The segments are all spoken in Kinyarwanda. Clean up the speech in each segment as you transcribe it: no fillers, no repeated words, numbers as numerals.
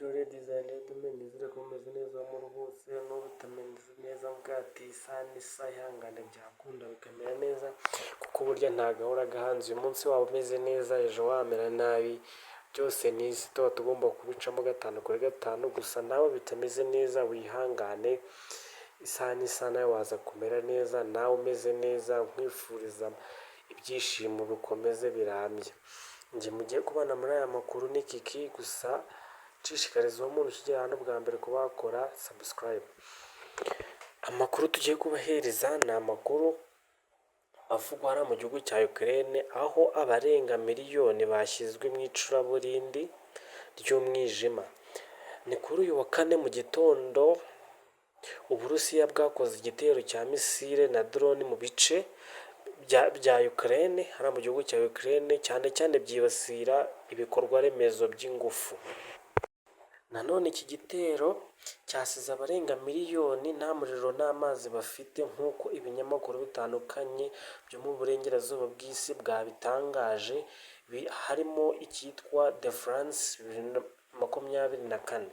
Victoria Design Element nizere ko mumeze neza muri hose n'ubutameze neza bwati isa n'isa ihangane byakunda bikamera neza kuko burya nta gahora gahanze uyu munsi waba umeze neza ejo wamera nabi byose ni isi tuba tugomba kubicamo gatanu kuri gatanu gusa nawe bitameze neza wihangane isaha n'isa nawe waza kumera neza nawe umeze neza nkwifuriza ibyishimo bikomeze birambye njye mugiye kubana muri aya makuru ni Kiki gusa nshishikariza uwo muntu ukigera hano bwa mbere kuba wakora subscribe. Amakuru tugiye kubahereza ni amakuru avugwa hano mu gihugu cya Ukraine aho abarenga miliyoni bashyizwe mu icuraburindi ry'umwijima. Ni kuri uyu wa kane mu gitondo Uburusiya bwakoze igitero cya misile na drone mu bice bya Ukraine hano mu gihugu cya Ukraine cyane cyane byibasira ibikorwa remezo by'ingufu. Nanone iki gitero cyasize abarenga miliyoni nta muriro n'amazi bafite nk'uko ibinyamakuru bitandukanye byo mu burengerazuba bw'isi bwabitangaje harimo icyitwa The France 2024.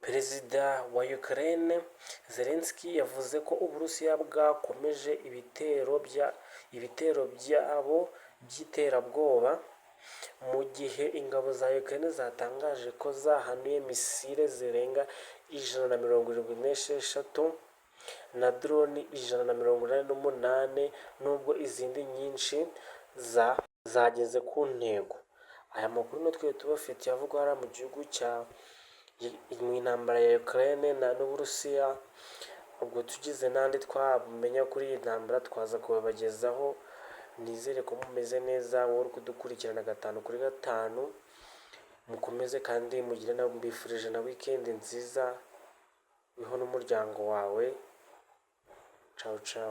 Perezida wa Ukraine Zelensky yavuze ko Uburusiya bwakomeje ibitero byabo by'iterabwoba mu gihe ingabo za Ukraine zatangaje ko zahanuye misile zirenga 176 na drone 188 nubwo izindi nyinshi zageze ku ntego. Aya makuru natwe tubafitiye avuga hariya mu gihugu cya mu intambara ya Ukraine n'Uburusiya. Ubwo tugize n'andi twamenya kuri iyi ntambara twaza kubabagezaho. Nizere ko mumeze neza wowe uri kudukurikirana gatanu kuri gatanu. Mukomeze kandi mugire na mbifurije na weekend nziza wiho n'umuryango wawe. Ciao ciao.